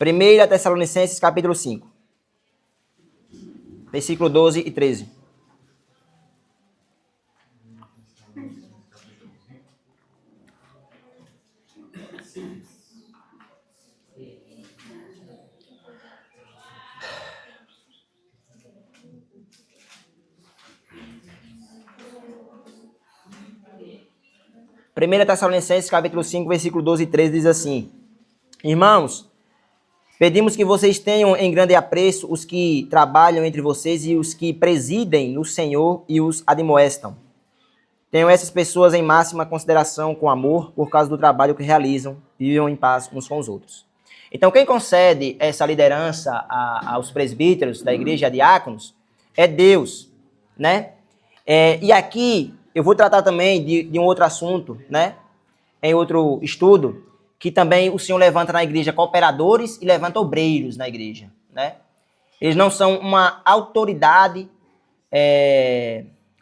1 Tessalonicenses, capítulo 5. Versículo 12 e 13. Primeira Tessalonicenses, capítulo 5, versículo 12 e 13 diz assim: irmãos, pedimos que vocês tenham em grande apreço os que trabalham entre vocês e os que presidem no Senhor e os admoestam. Tenham essas pessoas em máxima consideração com amor por causa do trabalho que realizam e vivam em paz uns com os outros. Então, quem concede essa liderança aos presbíteros da igreja, a diáconos, é Deus, né? E aqui eu vou tratar também de um outro assunto, né? Em outro estudo, que também o Senhor levanta na igreja cooperadores e levanta obreiros na igreja, né? Eles não são uma autoridade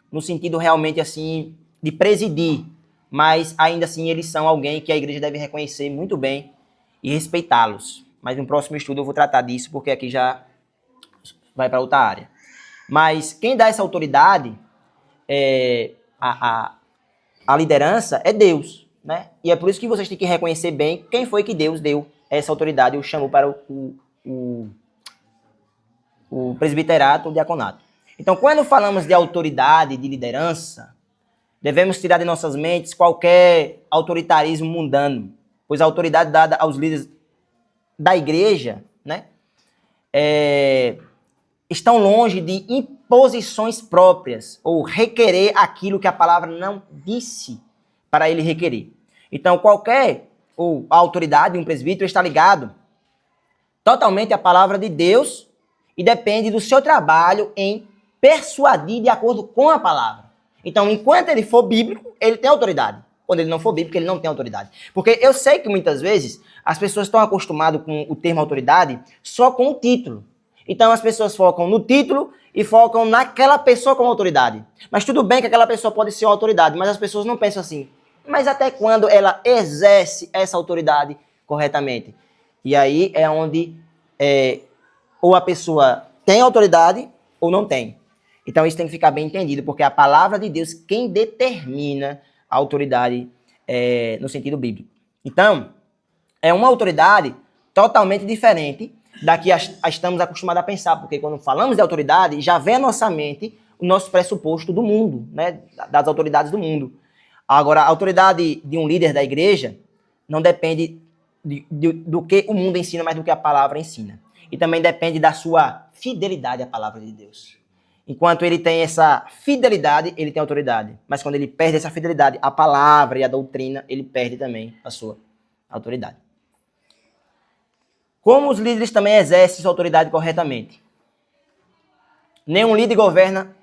no sentido realmente assim de presidir, mas ainda assim eles são alguém que a igreja deve reconhecer muito bem e respeitá-los. Mas no próximo estudo eu vou tratar disso, porque aqui já vai para outra área. Mas quem dá essa autoridade, a liderança, é Deus, né? E é por isso que vocês têm que reconhecer bem quem foi que Deus deu essa autoridade e o chamou para o presbiterato, o diaconato. Então, quando falamos de autoridade, de liderança, devemos tirar de nossas mentes qualquer autoritarismo mundano, pois a autoridade dada aos líderes da igreja, né, estão longe de imposições próprias ou requerer aquilo que a palavra não disse para ele requerer. Então, a autoridade de um presbítero está ligado totalmente à palavra de Deus e depende do seu trabalho em persuadir de acordo com a palavra. Então, enquanto ele for bíblico, ele tem autoridade. Quando ele não for bíblico, ele não tem autoridade. Porque eu sei que muitas vezes as pessoas estão acostumadas com o termo autoridade só com o título. Então, as pessoas focam no título e focam naquela pessoa como autoridade. Mas tudo bem que aquela pessoa pode ser uma autoridade, mas as pessoas não pensam assim. Mas até quando ela exerce essa autoridade corretamente? E aí é onde ou a pessoa tem autoridade ou não tem. Então isso tem que ficar bem entendido, porque é a palavra de Deus quem determina a autoridade no sentido bíblico. Então, é uma autoridade totalmente diferente da que estamos acostumados a pensar, porque quando falamos de autoridade, já vem à nossa mente o nosso pressuposto do mundo, né, das autoridades do mundo. Agora, a autoridade de um líder da igreja não depende do que o mundo ensina, mas do que a palavra ensina. E também depende da sua fidelidade à palavra de Deus. Enquanto ele tem essa fidelidade, ele tem autoridade. Mas quando ele perde essa fidelidade, a palavra e a doutrina, ele perde também a sua autoridade. Como os líderes também exercem sua autoridade corretamente? Nenhum líder governa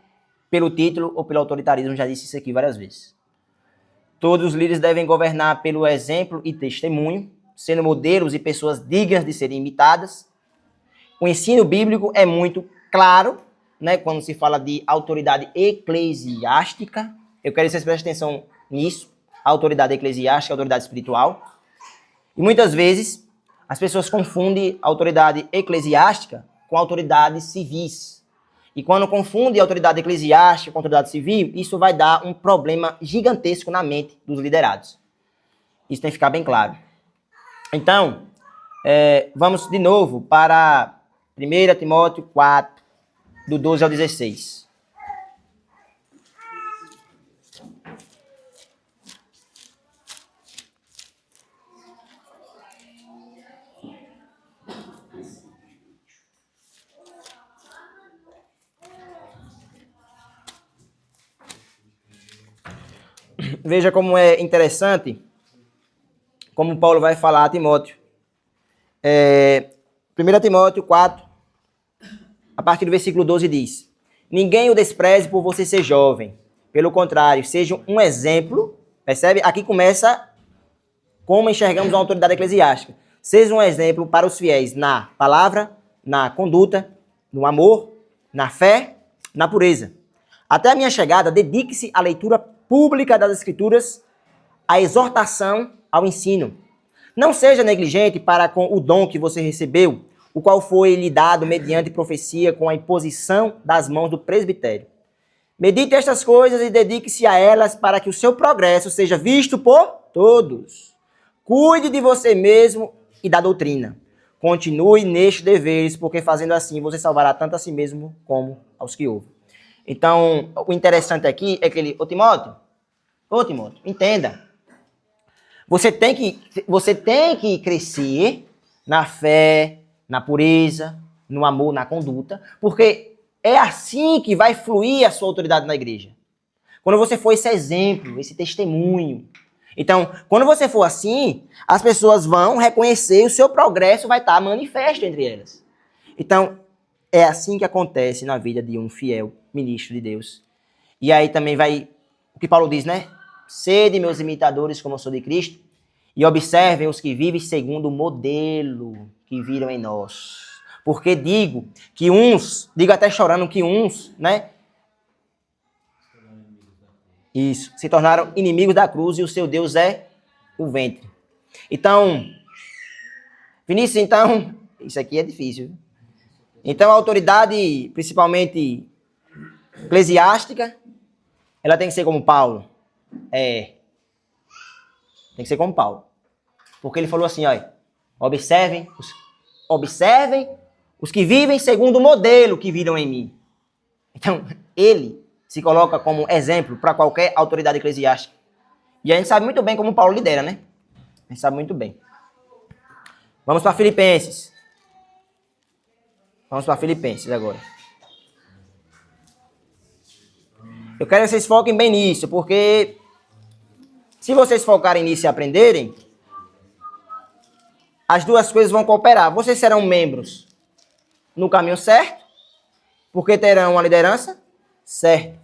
pelo título ou pelo autoritarismo, já disse isso aqui várias vezes. Todos os líderes devem governar pelo exemplo e testemunho, sendo modelos e pessoas dignas de serem imitadas. O ensino bíblico é muito claro, né, quando se fala de autoridade eclesiástica. Eu quero que vocês prestem atenção nisso. Autoridade eclesiástica, autoridade espiritual. E muitas vezes as pessoas confundem autoridade eclesiástica com autoridades civis. E quando confundem autoridade eclesiástica com autoridade civil, isso vai dar um problema gigantesco na mente dos liderados. Isso tem que ficar bem claro. Então, vamos de novo para 1 Timóteo 4, do 12 ao 16. Veja como é interessante, como Paulo vai falar a Timóteo. 1 Timóteo 4, a partir do versículo 12 diz: ninguém o despreze por você ser jovem. Pelo contrário, seja um exemplo. Percebe? Aqui começa como enxergamos a autoridade eclesiástica. Seja um exemplo para os fiéis na palavra, na conduta, no amor, na fé, na pureza. Até a minha chegada, dedique-se à leitura pública das Escrituras, à exortação, ao ensino. Não seja negligente para com o dom que você recebeu, o qual foi lhe dado mediante profecia com a imposição das mãos do presbitério. Medite estas coisas e dedique-se a elas para que o seu progresso seja visto por todos. Cuide de você mesmo e da doutrina. Continue nestes deveres, porque fazendo assim você salvará tanto a si mesmo como aos que ouvem. Então, o interessante aqui é que ele... Ô Timóteo, entenda. Você tem que crescer na fé, na pureza, no amor, na conduta, porque é assim que vai fluir a sua autoridade na igreja. Quando você for esse exemplo, esse testemunho. Então, quando você for assim, as pessoas vão reconhecer, o seu progresso vai estar manifesto entre elas. Então, é assim que acontece na vida de um fiel ministro de Deus. E aí também vai, o que Paulo diz, né? Sede meus imitadores como eu sou de Cristo, e observem os que vivem segundo o modelo que viram em nós. Porque digo até chorando que uns, né? Isso, se tornaram inimigos da cruz e o seu Deus é o ventre. Então, Vinícius, isso aqui é difícil. Então, a autoridade, principalmente eclesiástica, ela tem que ser como Paulo. Tem que ser como Paulo. Porque ele falou assim, olha, observem os que vivem segundo o modelo que viram em mim. Então, ele se coloca como exemplo para qualquer autoridade eclesiástica. E a gente sabe muito bem como Paulo lidera, né? A gente sabe muito bem. Vamos para Filipenses. Vamos para Filipenses agora. Eu quero que vocês foquem bem nisso, porque se vocês focarem nisso e aprenderem, as duas coisas vão cooperar. Vocês serão membros no caminho certo, porque terão uma liderança certa.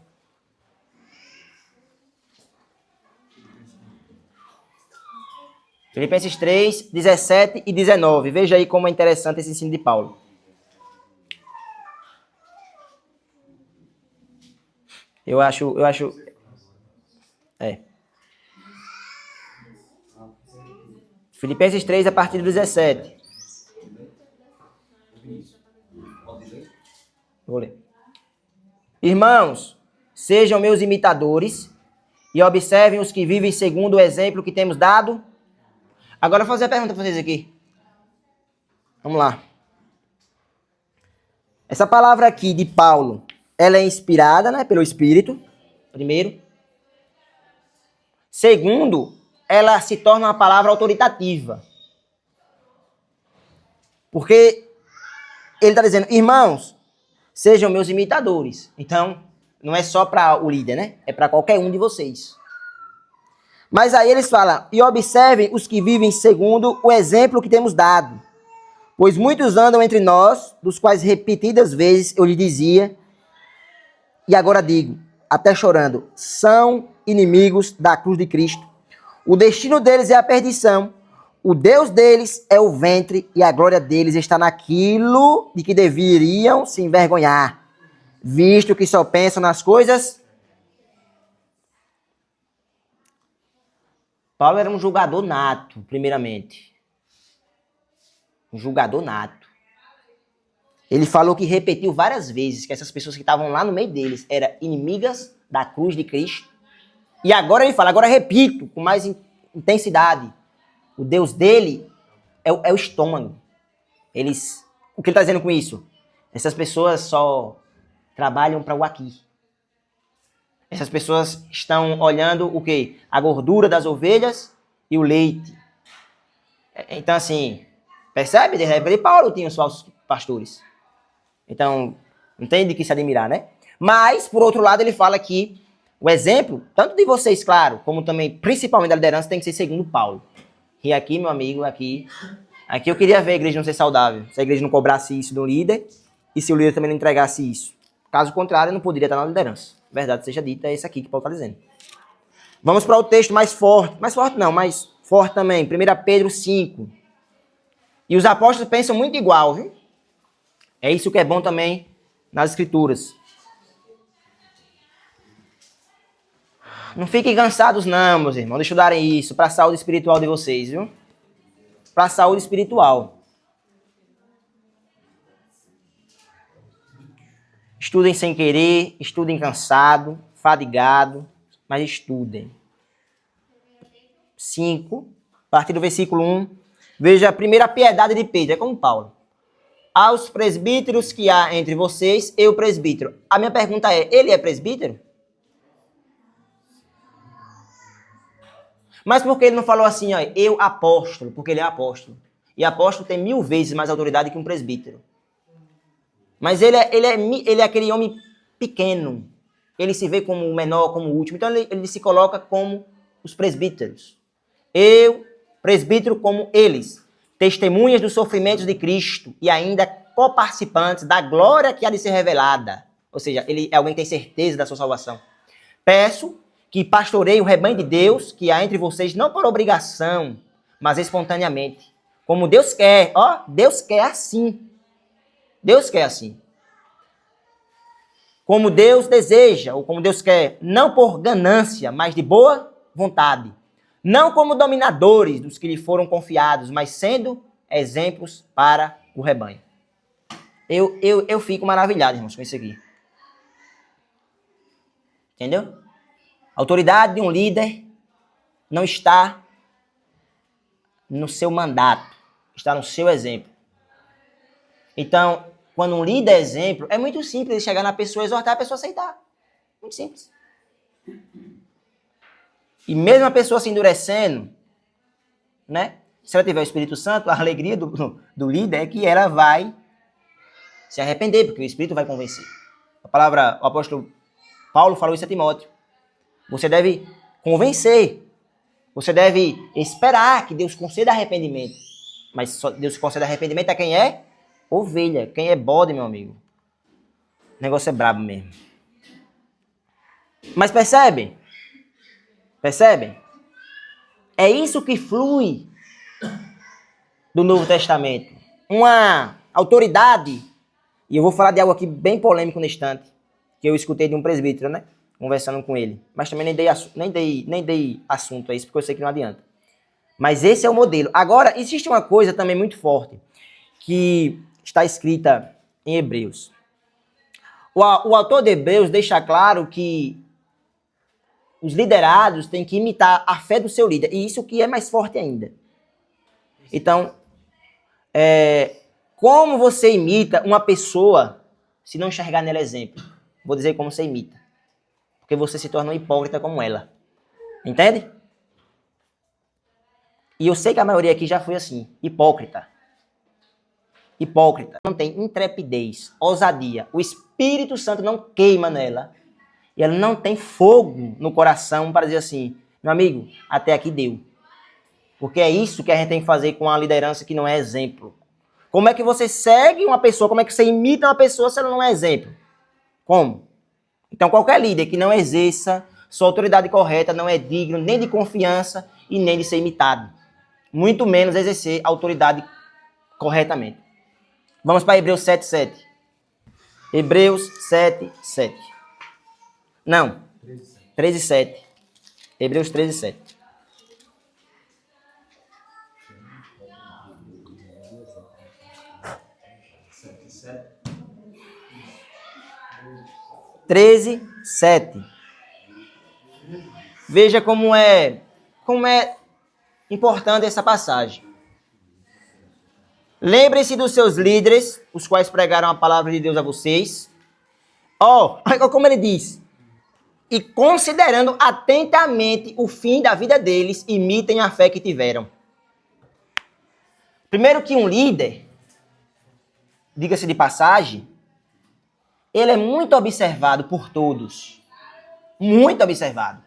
Filipenses 3, 17 e 19. Veja aí como é interessante esse ensino de Paulo. Eu acho. Filipenses 3, a partir do 17. Vou ler. Irmãos, sejam meus imitadores e observem os que vivem segundo o exemplo que temos dado. Agora eu vou fazer a pergunta para vocês aqui. Vamos lá. Essa palavra aqui de Paulo, ela é inspirada, né, pelo Espírito, primeiro. Segundo, ela se torna uma palavra autoritativa. Porque ele está dizendo, irmãos, sejam meus imitadores. Então, não é só para o líder, né? É para qualquer um de vocês. Mas aí eles falam, e observem os que vivem segundo o exemplo que temos dado. Pois muitos andam entre nós, dos quais repetidas vezes eu lhe dizia, e agora digo, até chorando, são inimigos da cruz de Cristo. O destino deles é a perdição, o Deus deles é o ventre, e a glória deles está naquilo de que deveriam se envergonhar, visto que só pensam nas coisas. Paulo era um julgador nato, primeiramente. Um julgador nato. Ele falou que repetiu várias vezes que essas pessoas que estavam lá no meio deles eram inimigas da cruz de Cristo. E agora ele fala, agora repito, com mais intensidade. O Deus dele é o estômago. O que ele está dizendo com isso? Essas pessoas só trabalham para o aqui. Essas pessoas estão olhando o quê? A gordura das ovelhas e o leite. Então, assim, percebe? De repente, Paulo tinha os falsos pastores. Então, não tem de que se admirar, né? Mas, por outro lado, ele fala que o exemplo, tanto de vocês, claro, como também, principalmente da liderança, tem que ser segundo Paulo. E aqui, meu amigo, aqui eu queria ver a igreja não ser saudável. Se a igreja não cobrasse isso do líder e se o líder também não entregasse isso. Caso contrário, eu não poderia estar na liderança. Verdade seja dita, é esse aqui que Paulo está dizendo. Vamos para o texto mais forte. Mais forte não, mais forte também. 1 Pedro 5. E os apóstolos pensam muito igual, viu? É isso que é bom também nas escrituras. Não fiquem cansados não, meus irmãos, de estudarem isso para a saúde espiritual de vocês, viu? Para a saúde espiritual. Estudem sem querer, estudem cansado, fadigado, mas estudem. 5, a partir do versículo 1, veja a primeira piedade de Pedro, é como Paulo. Aos presbíteros que há entre vocês, eu presbítero. A minha pergunta é, ele é presbítero? Mas por que ele não falou assim, ó, eu apóstolo? Porque ele é apóstolo. E apóstolo tem 1000 vezes mais autoridade que um presbítero. Mas ele é aquele homem pequeno. Ele se vê como o menor, como o último. Então ele se coloca como os presbíteros. Eu, presbítero como eles. Testemunhas dos sofrimentos de Cristo e ainda coparticipantes da glória que há de ser revelada. Ou seja, ele é alguém que tem certeza da sua salvação. Peço que pastoreie o rebanho de Deus que há entre vocês, não por obrigação, mas espontaneamente. Como Deus quer. Ó, Deus quer assim. Deus quer assim. Como Deus deseja, ou como Deus quer, não por ganância, mas de boa vontade. Não como dominadores dos que lhe foram confiados, mas sendo exemplos para o rebanho. Eu fico maravilhado, irmãos, com isso aqui. Entendeu? A autoridade de um líder não está no seu mandato, está no seu exemplo. Então, quando um líder é exemplo, é muito simples chegar na pessoa, exortar a pessoa a aceitar. Muito simples. E mesmo a pessoa se endurecendo, né? Se ela tiver o Espírito Santo, a alegria do líder é que ela vai se arrepender, porque o Espírito vai convencer. O apóstolo Paulo falou isso a Timóteo. Você deve convencer. Você deve esperar que Deus conceda arrependimento. Mas só Deus concede arrependimento a quem é ovelha. Quem é bode, meu amigo. O negócio é brabo mesmo. Mas percebem? Percebem? É isso que flui do Novo Testamento. Uma autoridade. E eu vou falar de algo aqui bem polêmico no instante. Que eu escutei de um presbítero, né? Conversando com ele. Mas também nem dei assunto a isso, porque eu sei que não adianta. Mas esse é o modelo. Agora, existe uma coisa também muito forte, que está escrita em Hebreus. O autor de Hebreus deixa claro que os liderados têm que imitar a fé do seu líder. E isso que é mais forte ainda. Então, como você imita uma pessoa se não enxergar nela exemplo? Vou dizer como você imita. Porque você se torna um hipócrita como ela. Entende? E eu sei que a maioria aqui já foi assim. Hipócrita. Hipócrita. Não tem intrepidez, ousadia, Espírito Santo não queima nela, e ela não tem fogo no coração para dizer assim, meu amigo, até aqui deu. Porque é isso que a gente tem que fazer com a liderança que não é exemplo. Como é que você segue uma pessoa, como é que você imita uma pessoa se ela não é exemplo? Como? Então qualquer líder que não exerça sua autoridade correta não é digno nem de confiança e nem de ser imitado. Muito menos exercer a autoridade corretamente. Vamos para Hebreus 7:7. Hebreus 7:7. Não, 13:7. Hebreus 13:7. Veja como é importante essa passagem. Lembrem-se dos seus líderes, os quais pregaram a palavra de Deus a vocês. Como ele diz, e considerando atentamente o fim da vida deles, imitem a fé que tiveram. Primeiro que um líder, diga-se de passagem, ele é muito observado por todos. Muito observado.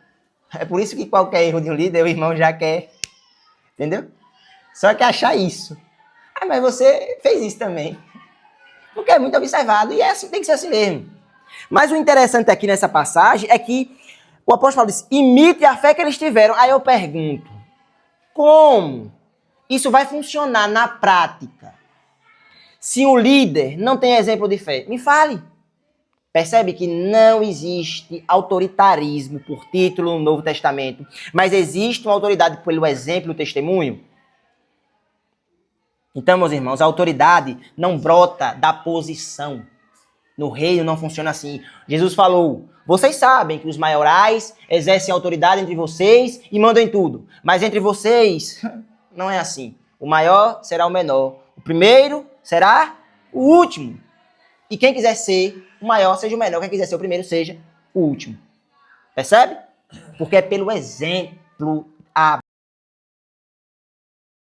É por isso que qualquer erro de um líder, o irmão já quer. Entendeu? Só quer achar isso. Mas você fez isso também. Porque é muito observado e é assim, tem que ser assim mesmo. Mas o interessante aqui nessa passagem é que o apóstolo Paulo diz, imite a fé que eles tiveram. Aí eu pergunto, como isso vai funcionar na prática? Se o líder não tem exemplo de fé, me fale. Percebe que não existe autoritarismo por título no Novo Testamento, mas existe uma autoridade pelo exemplo e o testemunho? Então, meus irmãos, a autoridade não brota da posição. No reino não funciona assim. Jesus falou, vocês sabem que os maiorais exercem autoridade entre vocês e mandam em tudo. Mas entre vocês, não é assim. O maior será o menor. O primeiro será o último. E quem quiser ser o maior, seja o menor. Quem quiser ser o primeiro, seja o último. Percebe? Porque é pelo exemplo.